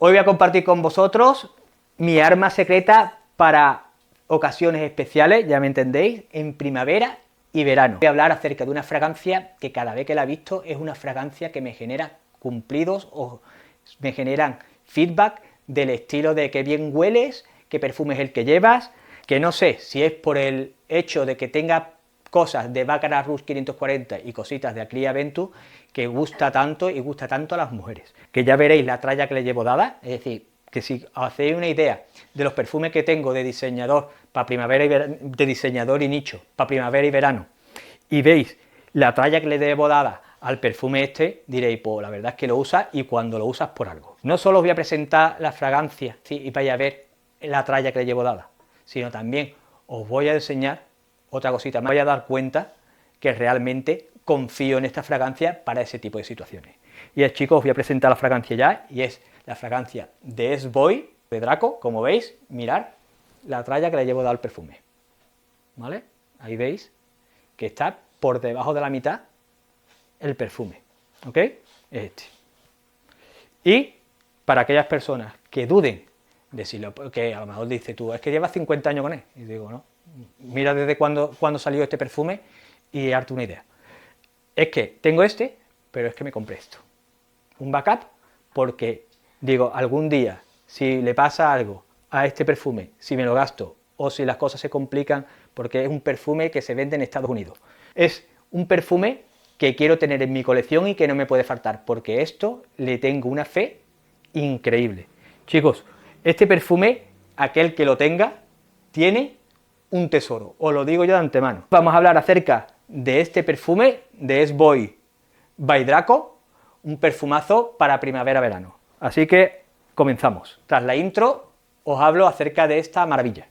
Hoy voy a compartir con vosotros mi arma secreta para ocasiones especiales, ya me entendéis, en primavera y verano. Voy a hablar acerca de una fragancia que cada vez que la he visto es una fragancia que me genera cumplidos o me generan feedback del estilo de que bien hueles, qué perfume es el que llevas, que no sé si es por el hecho de que tenga cosas de Baccarat Rouge 540 y cositas de Aclia Ventus que gusta tanto y gusta tanto a las mujeres, que ya veréis la tralla que le llevo dada, es decir, que si os hacéis una idea de los perfumes que tengo de diseñador para primavera y verano, de diseñador y nicho para primavera y verano, y veis la tralla que le llevo dada al perfume este, diréis, pues la verdad es que lo usas y cuando lo usas por algo. No solo os voy a presentar la fragancia, ¿sí?, y vais a ver la tralla que le llevo dada, sino también os voy a enseñar otra cosita, me voy a dar cuenta que realmente confío en esta fragancia para ese tipo de situaciones. Y chicos, os voy a presentar la fragancia ya, y es la fragancia de S-Boy de Draco. Como veis, mirad la tralla que le llevo dado al perfume, ¿vale? Ahí veis que está por debajo de la mitad el perfume, ¿ok? Es este. Y para aquellas personas que duden de si lo, que a lo mejor dice tú, es que llevas 50 años con él, y digo, no, mira desde cuándo salió este perfume y darte una idea. Es que tengo este, pero es que me compré esto, un backup, porque digo, algún día, si le pasa algo a este perfume, si me lo gasto, o si las cosas se complican, porque es un perfume que se vende en Estados Unidos, es un perfume que quiero tener en mi colección y que no me puede faltar, porque esto le tengo una fe increíble. Chicos, este perfume, aquel que lo tenga, tiene un tesoro, os lo digo yo de antemano. Vamos a hablar acerca de este perfume, de S-Boy by Draco, un perfumazo para primavera-verano. Así que comenzamos. Tras la intro, os hablo acerca de esta maravilla.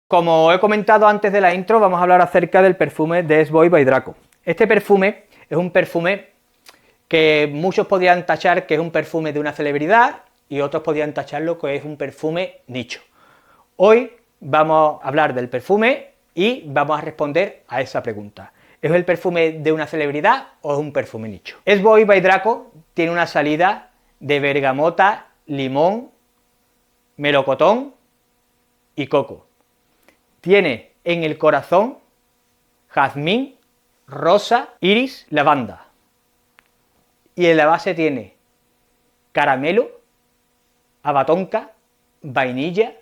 Como he comentado antes de la intro, vamos a hablar acerca del perfume de S-Boy by Draco. Este perfume es un perfume que muchos podrían tachar que es un perfume de una celebridad y otros podrían tacharlo que es un perfume nicho. Hoy vamos a hablar del perfume y vamos a responder a esa pregunta. ¿Es el perfume de una celebridad o es un perfume nicho? S-Boy by Draco tiene una salida de bergamota, limón, melocotón y coco. Tiene en el corazón jazmín, rosa, iris, lavanda. Y en la base tiene caramelo, abatonca, vainilla,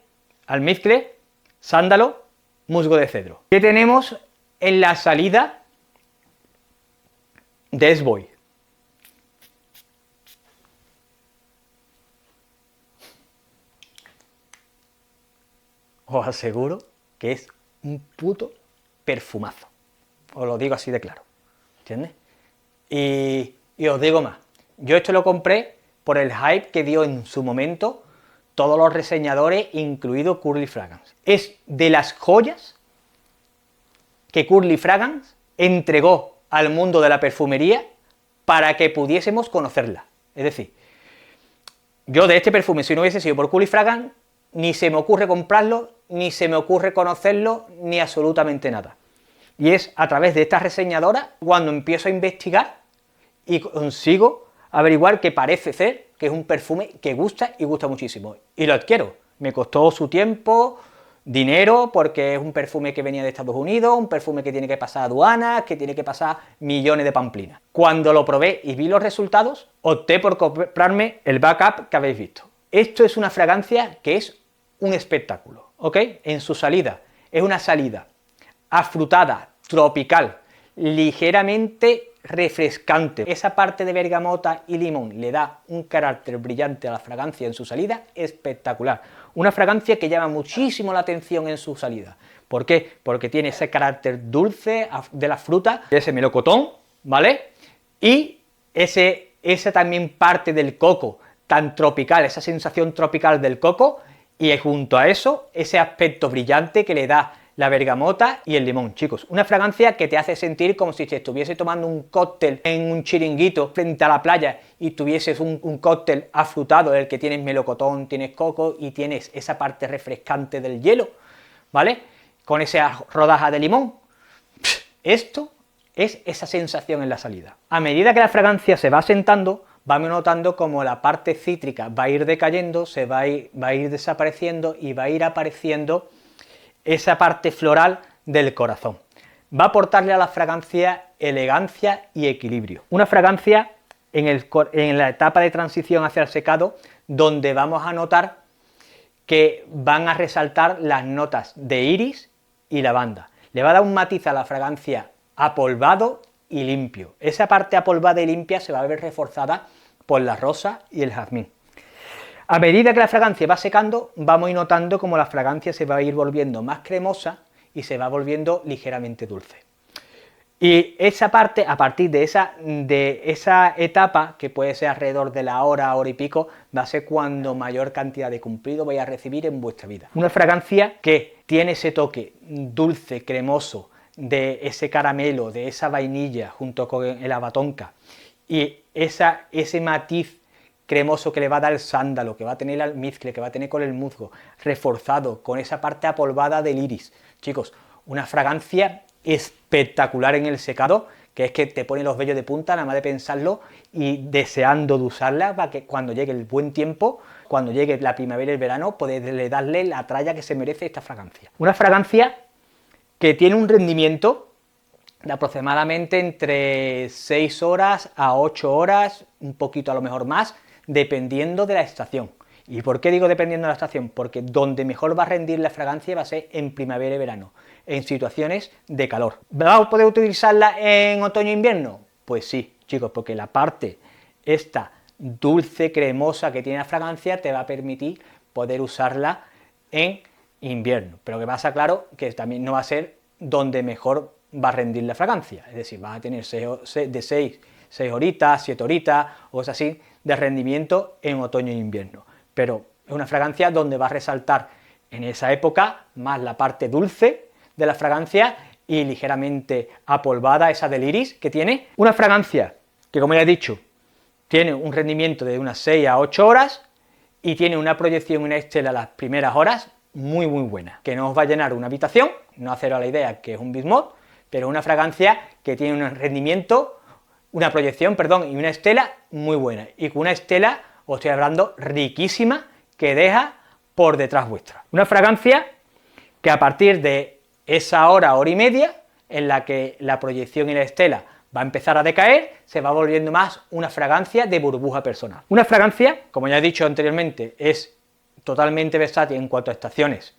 almizcle, sándalo, musgo de cedro. ¿Qué tenemos en la salida de S-Boy? Os aseguro que es un puto perfumazo, os lo digo así de claro, ¿entiendes? Y os digo más, yo esto lo compré por el hype que dio en su momento todos los reseñadores, incluido Curly Fragrance. Es de las joyas que Curly Fragrance entregó al mundo de la perfumería para que pudiésemos conocerla. Es decir, yo de este perfume, si no hubiese sido por Curly Fragrance, ni se me ocurre comprarlo, ni se me ocurre conocerlo, ni absolutamente nada. Y es a través de estas reseñadoras cuando empiezo a investigar y consigo averiguar que parece ser que es un perfume que gusta y gusta muchísimo. Y lo adquiero. Me costó su tiempo, dinero, porque es un perfume que venía de Estados Unidos, un perfume que tiene que pasar aduanas, que tiene que pasar millones de pamplinas. Cuando lo probé y vi los resultados, opté por comprarme el backup que habéis visto. Esto es una fragancia que es un espectáculo, ¿ok? En su salida, es una salida afrutada, tropical, ligeramente refrescante. Esa parte de bergamota y limón le da un carácter brillante a la fragancia en su salida espectacular. Una fragancia que llama muchísimo la atención en su salida. ¿Por qué? Porque tiene ese carácter dulce de la fruta, ese melocotón, ¿vale? Y esa también parte del coco, tan tropical, esa sensación tropical del coco, y junto a eso, ese aspecto brillante que le da la bergamota y el limón, chicos. Una fragancia que te hace sentir como si te estuviese tomando un cóctel en un chiringuito frente a la playa y tuvieses un cóctel afrutado, en el que tienes melocotón, tienes coco y tienes esa parte refrescante del hielo, ¿vale? Con esa rodaja de limón. Esto es esa sensación en la salida. A medida que la fragancia se va asentando, vamos notando como la parte cítrica va a ir decayendo, va a ir desapareciendo y va a ir apareciendo esa parte floral del corazón. Va a aportarle a la fragancia elegancia y equilibrio. Una fragancia en la etapa de transición hacia el secado, donde vamos a notar que van a resaltar las notas de iris y lavanda. Le va a dar un matiz a la fragancia apolvado y limpio. Esa parte apolvada y limpia se va a ver reforzada por la rosa y el jazmín. A medida que la fragancia va secando, vamos a ir notando como la fragancia se va a ir volviendo más cremosa y se va volviendo ligeramente dulce. Y esa parte, a partir de esa etapa, que puede ser alrededor de la hora y pico, va a ser cuando mayor cantidad de cumplido vais a recibir en vuestra vida. Una fragancia que tiene ese toque dulce, cremoso, de ese caramelo, de esa vainilla, junto con el abatonca, y ese matiz cremoso que le va a dar el sándalo, que va a tener el almizcle, que va a tener con el musgo, reforzado con esa parte apolvada del iris. Chicos, una fragancia espectacular en el secado, que es que te pone los vellos de punta nada más de pensarlo y deseando de usarla para que cuando llegue el buen tiempo, cuando llegue la primavera y el verano, poderle darle la tralla que se merece esta fragancia. Una fragancia que tiene un rendimiento de aproximadamente entre 6 horas a 8 horas, un poquito a lo mejor más, dependiendo de la estación. ¿Y por qué digo dependiendo de la estación? Porque donde mejor va a rendir la fragancia va a ser en primavera y verano, en situaciones de calor. ¿Vamos a poder utilizarla en otoño e invierno? Pues sí, chicos, porque la parte esta dulce, cremosa que tiene la fragancia te va a permitir poder usarla en invierno. Pero que pasa, claro, que también no va a ser donde mejor va a rendir la fragancia, es decir, va a tener 6 horitas, 7 horitas, o es así, de rendimiento en otoño e invierno. Pero es una fragancia donde va a resaltar en esa época más la parte dulce de la fragancia y ligeramente apolvada, esa del iris que tiene. Una fragancia que, como ya he dicho, tiene un rendimiento de unas 6 a 8 horas y tiene una proyección, una estela a las primeras horas muy buena, que no os va a llenar una habitación, no haceros la idea que es un bismuth, pero una fragancia que tiene un rendimiento, una proyección, perdón, y una estela muy buena, y con una estela, os estoy hablando, riquísima, que deja por detrás vuestra. Una fragancia que a partir de esa hora y media, en la que la proyección y la estela va a empezar a decaer, se va volviendo más una fragancia de burbuja personal. Una fragancia, como ya he dicho anteriormente, es totalmente versátil en cuanto a estaciones,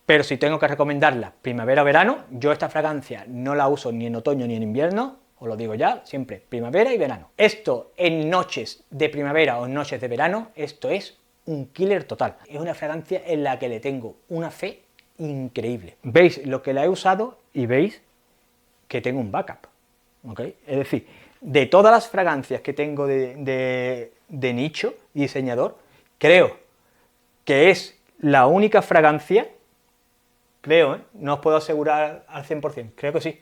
pero si tengo que recomendarla primavera o verano, yo esta fragancia no la uso ni en otoño ni en invierno, os lo digo ya, siempre primavera y verano. Esto en noches de primavera o en noches de verano, esto es un killer total. Es una fragancia en la que le tengo una fe increíble. Veis lo que la he usado y veis que tengo un backup, ¿ok? Es decir, de todas las fragancias que tengo de nicho y diseñador, creo que es la única fragancia, creo, no os puedo asegurar al 100%, creo que sí,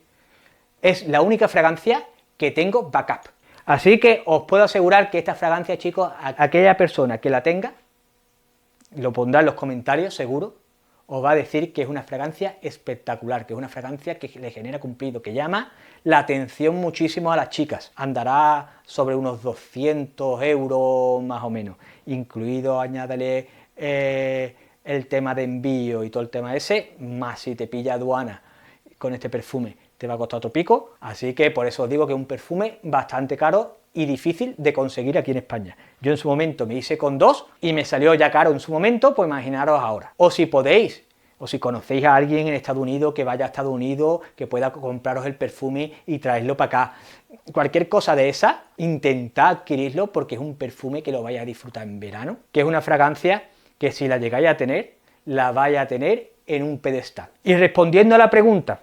es la única fragancia que tengo backup. Así que os puedo asegurar que esta fragancia, chicos, a aquella persona que la tenga, lo pondrá en los comentarios, seguro, os va a decir que es una fragancia espectacular, que es una fragancia que le genera cumplido, que llama la atención muchísimo a las chicas. Andará sobre unos 200 euros más o menos, incluido, añádale el tema de envío y todo el tema ese, más si te pilla aduana con este perfume, te va a costar otro pico, así que por eso os digo que es un perfume bastante caro y difícil de conseguir aquí en España. Yo en su momento me hice con 2 y me salió ya caro en su momento, pues imaginaros ahora. O si podéis, o si conocéis a alguien en Estados Unidos que vaya a Estados Unidos, que pueda compraros el perfume y traerlo para acá. Cualquier cosa de esa, intentad adquirirlo porque es un perfume que lo vais a disfrutar en verano, que es una fragancia que si la llegáis a tener, la vais a tener en un pedestal. Y respondiendo a la pregunta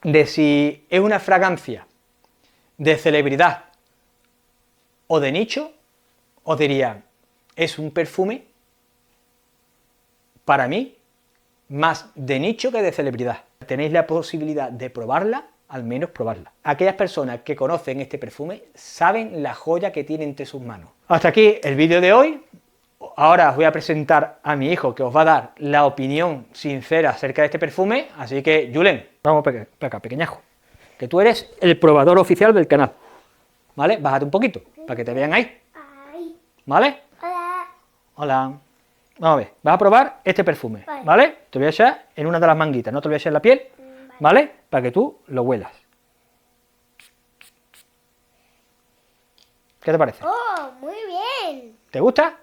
de si es una fragancia de celebridad o de nicho, os diría, es un perfume, para mí, más de nicho que de celebridad. Tenéis la posibilidad de probarla, al menos probarla. Aquellas personas que conocen este perfume saben la joya que tiene entre sus manos. Hasta aquí el vídeo de hoy. Ahora os voy a presentar a mi hijo, que os va a dar la opinión sincera acerca de este perfume, así que, Julen, vamos para acá, pequeñajo, que tú eres el probador oficial del canal, ¿vale? Bájate un poquito, para que te vean ahí, ¿vale? Hola. Hola. Vamos a ver, vas a probar este perfume, ¿vale? Te voy a echar en una de las manguitas, no te lo voy a echar en la piel, ¿vale? Para que tú lo huelas. ¿Qué te parece? Oh, muy bien. ¿Te gusta?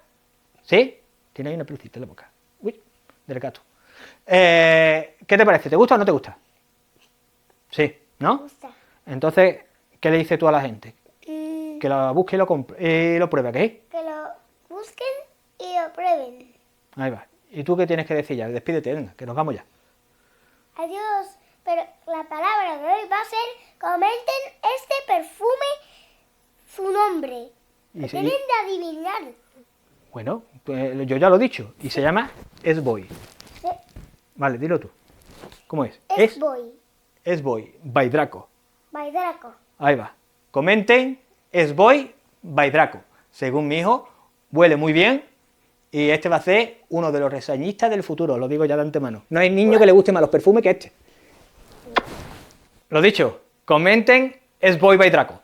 ¿Sí? Tiene ahí una pelucita en la boca. Uy, del gato. ¿Qué te parece? ¿Te gusta o no te gusta? Sí, ¿no? Me gusta. Entonces, ¿qué le dices tú a la gente? Mm, Que lo busque y lo pruebe, ¿qué? que lo busquen y lo prueben. Ahí va. ¿Y tú qué tienes que decir ya? Despídete, venga, que nos vamos ya. Adiós. Pero la palabra de hoy va a ser: comenten este perfume, su nombre. Y Lo se- tienen de adivinar. Bueno, pues yo ya lo he dicho, y se llama S-Boy. Sí. Vale, dilo tú. ¿Cómo es? Es Boy. S-Boy, by Draco. By Draco. Ahí va. Comenten, S-Boy, by Draco. Según mi hijo, huele muy bien, y este va a ser uno de los reseñistas del futuro, lo digo ya de antemano. No hay niño que le guste más los perfumes que este. Lo dicho, comenten, S-Boy by Draco.